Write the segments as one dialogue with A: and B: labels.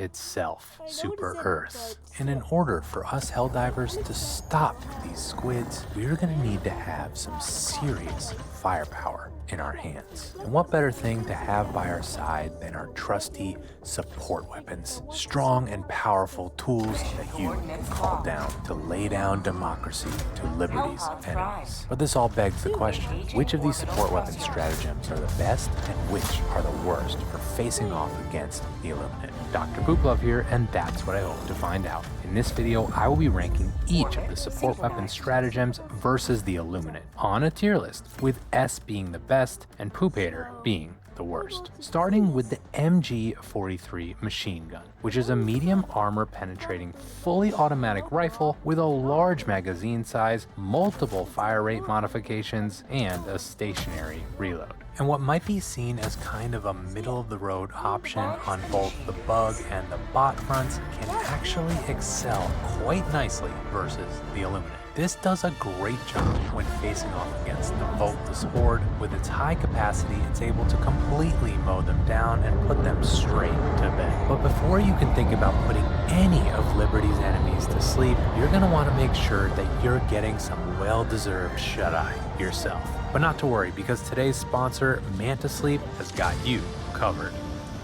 A: itself, Super Earth. And in order for us helldivers to stop these squids, we're gonna need to have some serious firepower in our hands. And what better thing to have by our side than our trusty support weapons, strong and powerful tools that you can call down to lay down democracy to liberty's enemies. But this all begs the question, which of these support weapon stratagems are the best and which are the worst for facing off against the Illuminate? Dr. Pooplove here, and that's what I hope to find out. In this video, I will be ranking each of the support weapon stratagems versus the Illuminate on a tier list, with S being the best and Poopator being the worst. Starting with the MG43 machine gun, which is a medium armor penetrating fully automatic rifle with a large magazine size, multiple fire rate modifications, and a stationary reload. And what might be seen as kind of a middle-of-the-road option on both the bug and the bot fronts can actually excel quite nicely versus the Illuminate. This does a great job when facing off against the Voltus Horde. With its high capacity, it's able to completely mow them down and put them straight to bed. But before you can think about putting any of Liberty's enemies to sleep, you're going to want to make sure that you're getting some well-deserved shut-eye yourself. But not to worry, because today's sponsor, Manta Sleep, has got you covered.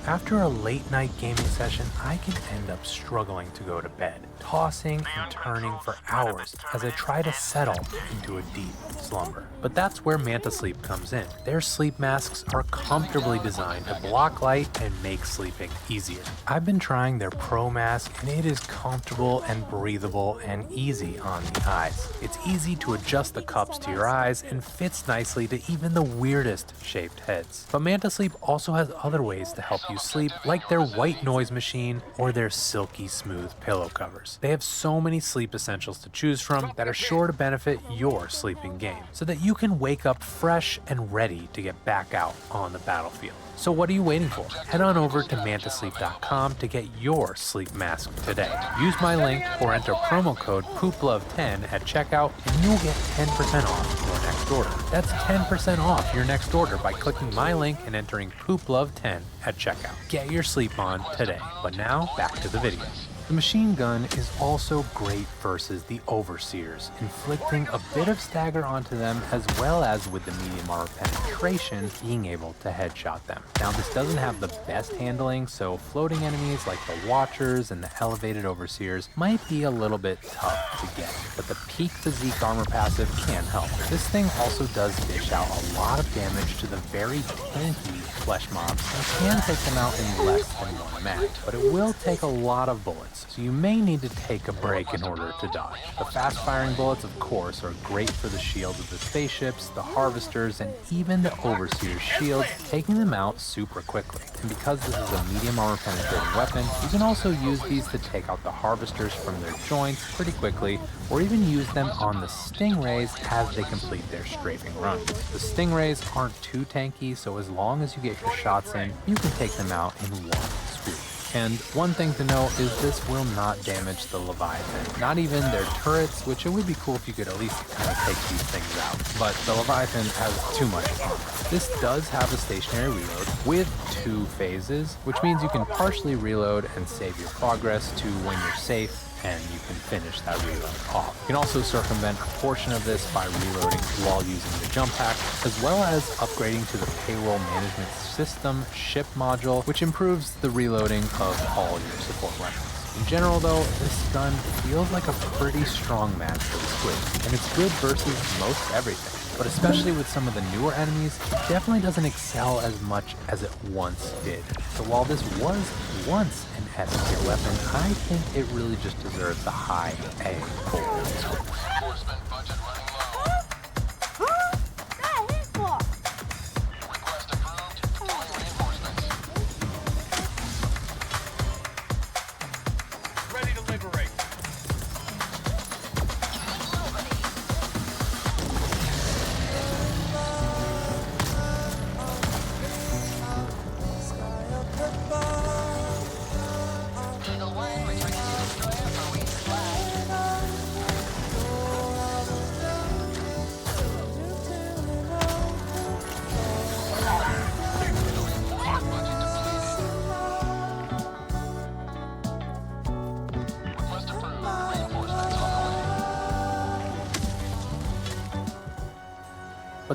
A: After a late night gaming session, I can end up struggling to go to bed, tossing and turning for hours as I try to settle into a deep slumber. But that's where Manta Sleep comes in. Their sleep masks are comfortably designed to block light and make sleeping easier. I've been trying their Pro Mask, and it is comfortable and breathable and easy on the eyes. It's easy to adjust the cups to your eyes and fits nicely to even the weirdest shaped heads. But Manta Sleep also has other ways to help you sleep, like their white noise machine or their silky smooth pillow covers. They have so many sleep essentials to choose from that are sure to benefit your sleeping game, so that you can wake up fresh and ready to get back out on the battlefield. So what are you waiting for? Head on over to mantasleep.com to get your sleep mask today. Use my link or enter promo code POOPLOVE10 at checkout and you'll get 10% off your next order. That's 10% off your next order by clicking my link and entering POOPLOVE10 at checkout. Get your sleep on today. But now, back to the video. The machine gun is also great versus the Overseers, inflicting a bit of stagger onto them, as well as with the medium armor penetration being able to headshot them. Now this doesn't have the best handling, so floating enemies like the Watchers and the elevated Overseers might be a little bit tough to get, but the peak physique armor passive can help. This thing also does dish out a lot of damage to the very tanky flesh mobs and can take them out in less than one match, but it will take a lot of bullets, so you may need to take a break in order to dodge. The fast-firing bullets, of course, are great for the shields of the spaceships, the harvesters, and even the Overseer's shields, taking them out super quickly. And because this is a medium armor penetrating weapon, you can also use these to take out the harvesters from their joints pretty quickly, or even use them on the stingrays as they complete their strafing runs. The stingrays aren't too tanky, so as long as you get your shots in, you can take them out in one swoop. And one thing to note is this will not damage the Leviathan, not even their turrets, which it would be cool if you could at least kind of take these things out. But the Leviathan has too much armor. This does have a stationary reload with 2 phases, which means you can partially reload and save your progress to when you're safe, and you can finish that reload off. You can also circumvent a portion of this by reloading while using the jump pack, as well as upgrading to the payroll management system ship module, which improves the reloading of all your support weapons. In general though, this gun feels like a pretty strong match for the squid, and it's good versus most everything. But especially with some of the newer enemies, it definitely doesn't excel as much as it once did. So while this was once an S tier weapon, I think it really just deserves the high A for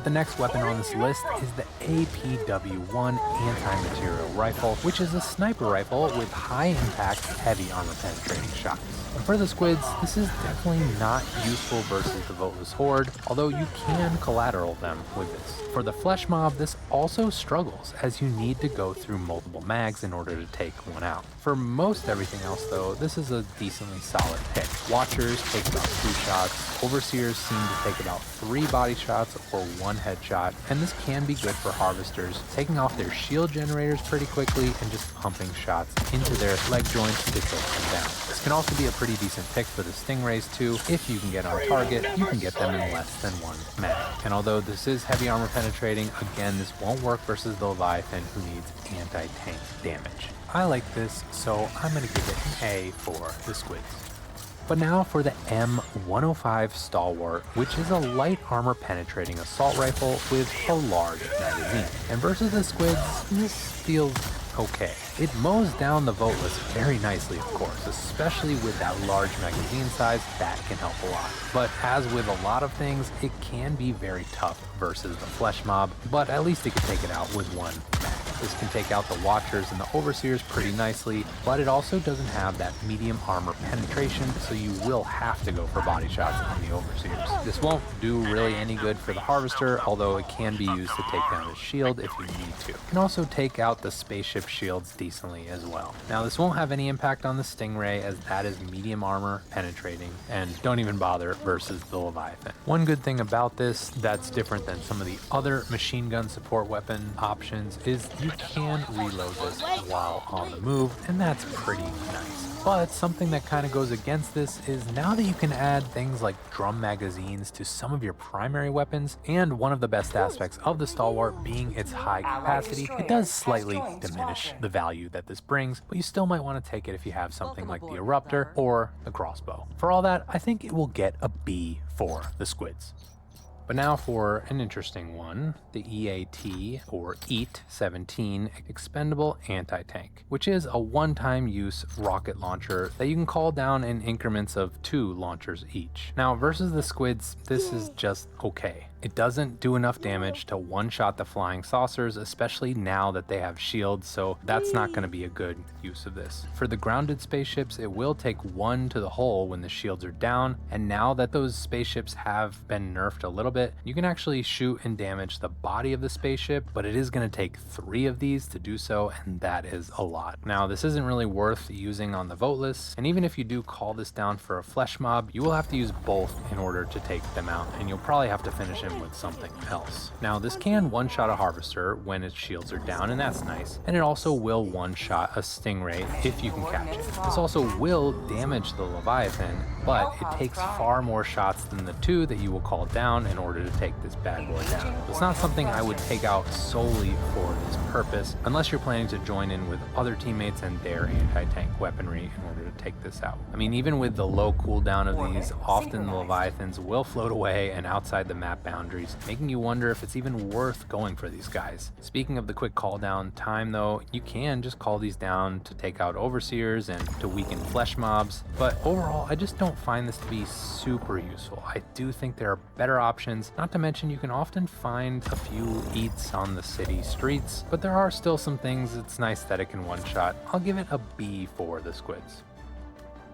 A: But the next weapon on this list is the APW-1 anti-material rifle, which is a sniper rifle with high-impact, heavy armor-penetrating shots. And for the squids, this is definitely not useful versus the voteless horde, although you can collateral them with this. For the flesh mob, this also struggles, as you need to go through multiple mags in order to take one out. For most everything else though, this is a decently solid pick. Watchers take about 2 shots, overseers seem to take about 3 body shots or 1 headshot, and this can be good for harvesters, taking off their shield generators pretty quickly and just pumping shots into their leg joints to take them down. This can also be a pretty decent pick for the stingrays too. If you can get on target, you can get them in less than 1 mag. And although this is heavy armor penetrating, again, this won't work versus the Leviathan, who needs anti-tank damage. I like this, so I'm going to give it an A for the squids. But now for the M105 Stalwart, which is a light armor penetrating assault rifle with a large magazine. And versus the squids, this feels okay. It mows down the voteless very nicely, of course, especially with that large magazine size. That can help a lot. But as with a lot of things, it can be very tough versus the flesh mob, but at least it can take it out with 1 mag. This can take out the Watchers and the Overseers pretty nicely, but it also doesn't have that medium armor penetration, so you will have to go for body shots on the Overseers. This won't do really any good for the Harvester, although it can be used to take down his shield if you need to. It can also take out the spaceship shields decently as well. Now this won't have any impact on the Stingray, as that is medium armor penetrating, and don't even bother versus the Leviathan. One good thing about this that's different than some of the other machine gun support weapon options is you can reload this while on the move, and that's pretty nice. But something that kind of goes against this is now that you can add things like drum magazines to some of your primary weapons, and one of the best aspects of the Stalwart being its high capacity, it does slightly diminish the value that this brings, but you still might want to take it if you have something like the Eruptor or the crossbow. For all that, I think it will get a B for the squids. But now for an interesting one, the EAT, or EAT-17 Expendable Anti-Tank, which is a one-time use rocket launcher that you can call down in increments of 2 launchers each. Now versus the squids, this is just okay. It doesn't do enough damage to one-shot the flying saucers, especially now that they have shields, so that's not going to be a good use of this. For the grounded spaceships, it will take 1 to the hull when the shields are down, and now that those spaceships have been nerfed a little bit, you can actually shoot and damage the body of the spaceship, but it is going to take 3 of these to do so, and that is a lot. Now, this isn't really worth using on the voteless, and even if you do call this down for a flesh mob, you will have to use both in order to take them out, and you'll probably have to finish him with something else. Now this can one-shot a harvester when its shields are down, and that's nice, and it also will one-shot a stingray if you can catch it. This also will damage the Leviathan, but it takes far more shots than the 2 that you will call down in order to take this bad boy down. It's not something I would take out solely for this purpose, unless you're planning to join in with other teammates and their anti-tank weaponry in order to take this out. I mean, even with the low cooldown of these, often the Leviathans will float away and outside the map boundaries, making you wonder if it's even worth going for these guys. Speaking of the quick call down time though, you can just call these down to take out Overseers and to weaken flesh mobs, but overall I just don't find this to be super useful. I do think there are better options, not to mention you can often find a few eats on the city streets, but there are still some things it's nice that it can one-shot. I'll give it a B for the squids.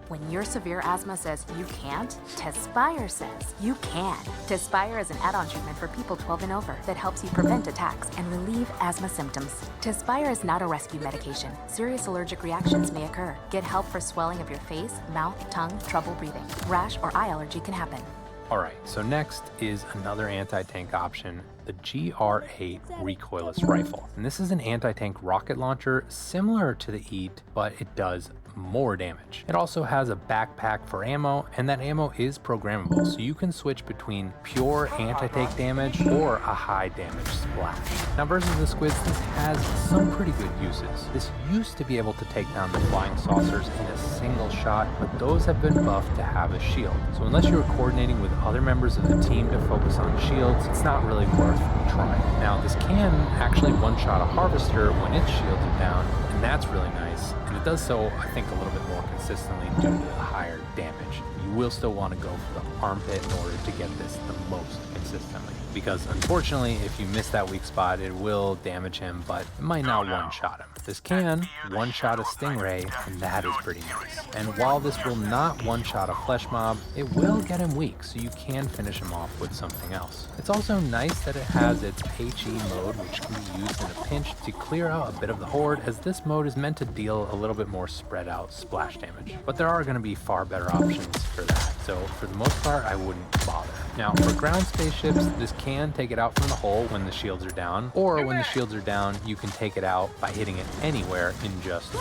B: When your severe asthma says you can't, Tespire says you can. Tespire is an add-on treatment for people 12 and over that helps you prevent attacks and relieve asthma symptoms. Tespire is not a rescue medication. Serious allergic reactions may occur. Get help for swelling of your face, mouth, tongue, trouble breathing. Rash or eye allergy can happen.
A: Alright, so next is another anti-tank option, the GR8 recoilless rifle. And this is an anti-tank rocket launcher similar to the EAT, but it does more damage. It also has a backpack for ammo, and that ammo is programmable, so you can switch between pure anti-tank damage or a high damage splash. Now versus the squids, this has some pretty good uses. This used to be able to take down the flying saucers in a single shot, but those have been buffed to have a shield. So unless you're coordinating with other members of the team to focus on shields, it's not really worth trying. Now this can actually one-shot a harvester when its shields are down, and that's really nice. and it does so, I think, a little bit more consistently due to the higher damage. You will still want to go for the armpit in order to get this the most consistently, because unfortunately, if you miss that weak spot, it will damage him, but it might not one-shot him. This can one-shot a stingray, and that is pretty nice. And while this will not one-shot a flesh mob, it will get him weak, so you can finish him off with something else. It's also nice that it has its HE mode, which can be used in a pinch to clear out a bit of the horde, as this mode is meant to deal a little bit more spread out splash damage. But there are going to be far better options for that, so for the most part, I wouldn't bother. Now, for ground spaceships, this can take it out from the hull when the shields are down, or when the shields are down, you can take it out by hitting it anywhere in just 2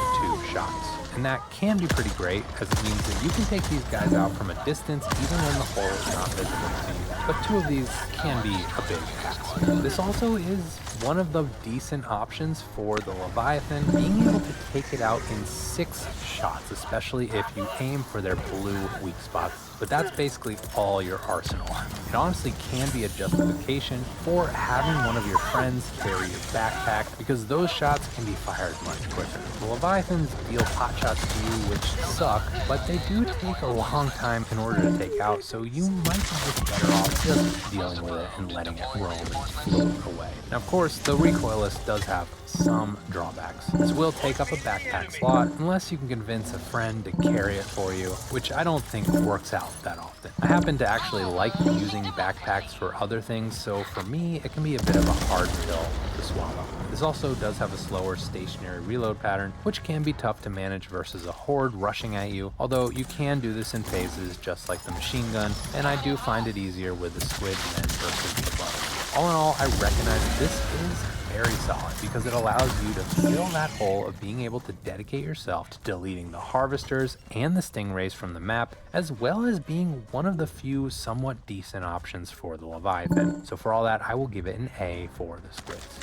A: shots. And that can be pretty great, as it means that you can take these guys out from a distance even when the hull is not visible to you. But 2 of these can be a big task. This also is one of the decent options for the Leviathan, being able to take it out in 6 shots, especially if you aim for their blue weak spots. But that's basically all your arsenal. It honestly can be a justification for having one of your friends carry your backpack, because those shots can be fired much quicker. The Leviathans deal pot shots to you, which suck, but they do take a long time in order to take out, so you might be just better off just dealing with it and letting it roam and float away. Now, of course, the recoilless does have some drawbacks. This will take up a backpack slot unless you can convince a friend to carry it for you, which I don't think works out that often. I happen to actually like using backpacks for other things, so for me, it can be a bit of a hard pill to swallow. This also does have a slower stationary reload pattern, which can be tough to manage versus a horde rushing at you, although you can do this in phases just like the machine gun, and I do find it easier with the squid men versus the bugs. All in all, I recognize that this is very solid because it allows you to fill that hole of being able to dedicate yourself to deleting the harvesters and the stingrays from the map, as well as being one of the few somewhat decent options for the Leviathan. So for all that, I will give it an A for the squids.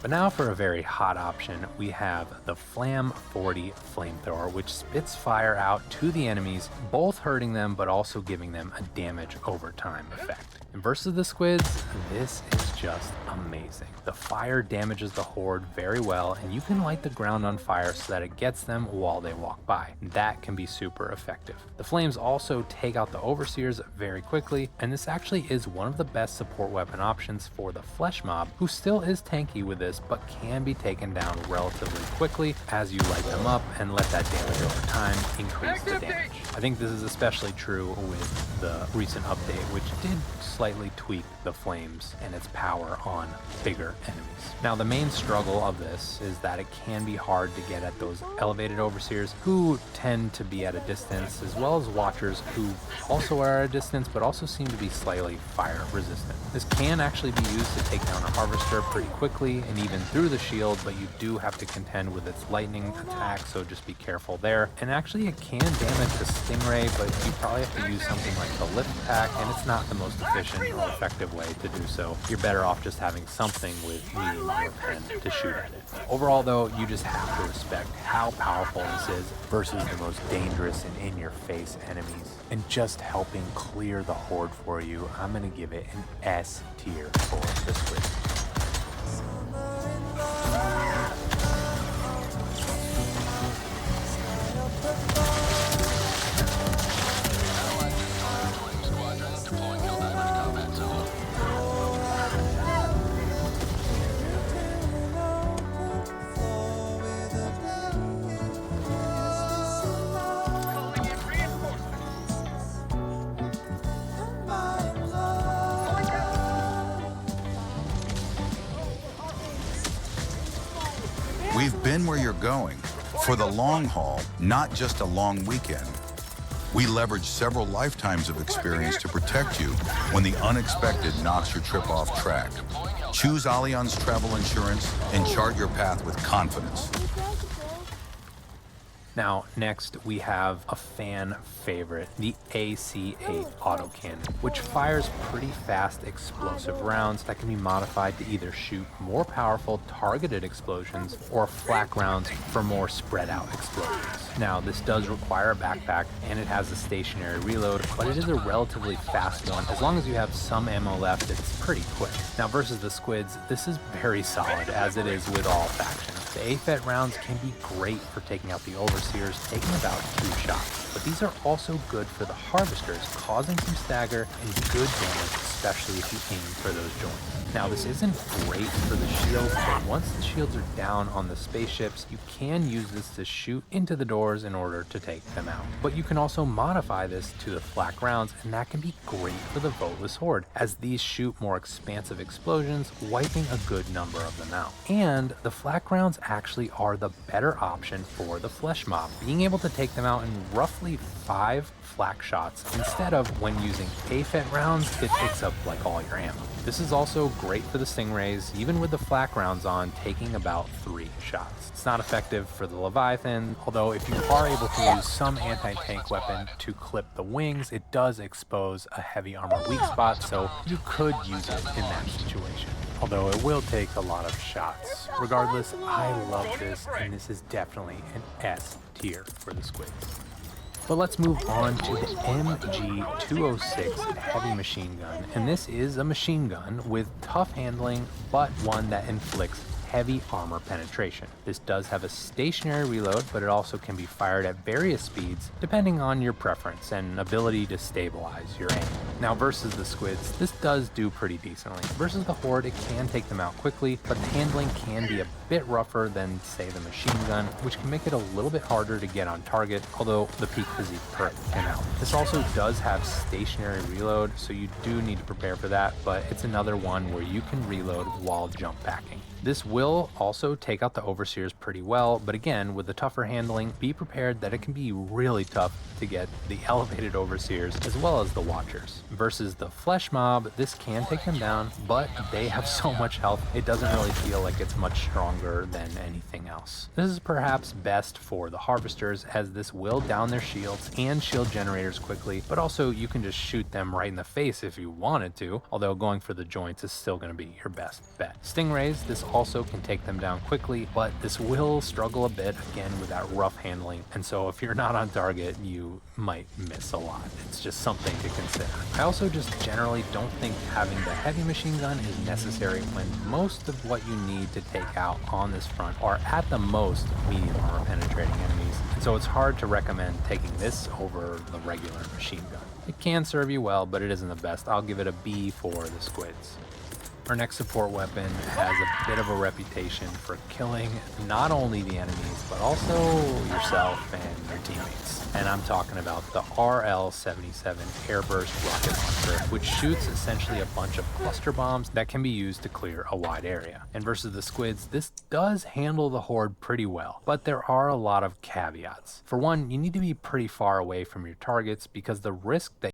A: But now for a very hot option, we have the Flam 40 flamethrower, which spits fire out to the enemies, both hurting them but also giving them a damage over time effect. And versus the squids, this is just amazing. The fire damages the horde very well, and you can light the ground on fire so that it gets them while they walk by. That can be super effective. The flames also take out the overseers very quickly, and this actually is one of the best support weapon options for the flesh mob, who still is tanky with this but can be taken down relatively quickly as you light them up and let that damage over time increase the damage. I think this is especially true with the recent update, which did slightly tweak the flames and its power on bigger enemies. Now, the main struggle of this is that it can be hard to get at those elevated overseers who tend to be at a distance, as well as watchers who also are at a distance but also seem to be slightly fire resistant. This can actually be used to take down a harvester pretty quickly and even through the shield, but you do have to contend with its lightning attack, so just be careful there. And actually it can damage the stingray, but you probably have to use something like the lift attack, and it's not the most efficient or effective way to do so. You're better off just having something with medium or pen to shoot at it. Overall though, you just have to respect how powerful this is versus the most dangerous and in-your-face enemies. And just helping clear the horde for you, I'm gonna give it an S tier for the squid.
C: We've been where you're going for the long haul, not just a long weekend. We leverage several lifetimes of experience to protect you when the unexpected knocks your trip off track. Choose Allianz Travel Insurance and chart your path with confidence.
A: Now, next we have a fan favorite, the AC-8 autocannon, which fires pretty fast explosive rounds that can be modified to either shoot more powerful targeted explosions or flak rounds for more spread out explosions. Now, this does require a backpack and it has a stationary reload, but it is a relatively fast one. As long as you have some ammo left, it's pretty quick. Now, versus the squids, this is very solid, as it is with all factions. The AFET rounds can be great for taking out the overseers, taking about 2 shots. But these are also good for the harvesters, causing some stagger and good damage, especially if you aim for those joints. Now, this isn't great for the shields, but once the shields are down on the spaceships, you can use this to shoot into the doors in order to take them out. But you can also modify this to the flak rounds, and that can be great for the voteless horde, as these shoot more expansive explosions, wiping a good number of them out. And the flak rounds actually are the better option for the flesh mob, being able to take them out in roughly 5 flak shots instead of when using AFET rounds, it takes up like all your ammo. This is also great for the stingrays, even with the flak rounds on, taking about 3 shots. It's not effective for the Leviathan, although if you are able to use some anti-tank weapon to clip the wings, it does expose a heavy armor weak spot, so you could use it in that situation. Although it will take a lot of shots. Regardless, I love this, and this is definitely an S tier for the squids. But let's move on to the MG206 heavy machine gun, and this is a machine gun with tough handling, but one that inflicts heavy armor penetration. This does have a stationary reload, but it also can be fired at various speeds depending on your preference and ability to stabilize your aim. Now versus the squids, this does do pretty decently. Versus the horde, it can take them out quickly, but the handling can be a bit rougher than, say, the machine gun, which can make it a little bit harder to get on target, although the peak physique perk can help. This also does have stationary reload, so you do need to prepare for that, but it's another one where you can reload while jump packing. This will also take out the overseers pretty well, but again, with the tougher handling, be prepared that it can be really tough to get the elevated overseers as well as the watchers. Versus the flesh mob, this can take them down, but they have so much health, it doesn't really feel like it's much stronger than anything else. This is perhaps best for the harvesters, as this will down their shields and shield generators quickly, but also you can just shoot them right in the face if you wanted to, although going for the joints is still going to be your best bet. Stingrays, this also can take them down quickly, but this will struggle a bit again with that rough handling, and so if you're not on target, you might miss a lot. It's just something to consider. I also just generally don't think having the heavy machine gun is necessary when most of what you need to take out on this front are at the most medium armor penetrating enemies, and so it's hard to recommend taking this over the regular machine gun. It can serve you well, but it isn't the best. I'll give it a B for the squids. Our next support weapon has a bit of a reputation for killing not only the enemies, but also yourself and your teammates. And I'm talking about the RL-77 airburst rocket launcher, which shoots essentially a bunch of cluster bombs that can be used to clear a wide area. And versus the squids, this does handle the horde pretty well, but there are a lot of caveats. For one, you need to be pretty far away from your targets because the risk that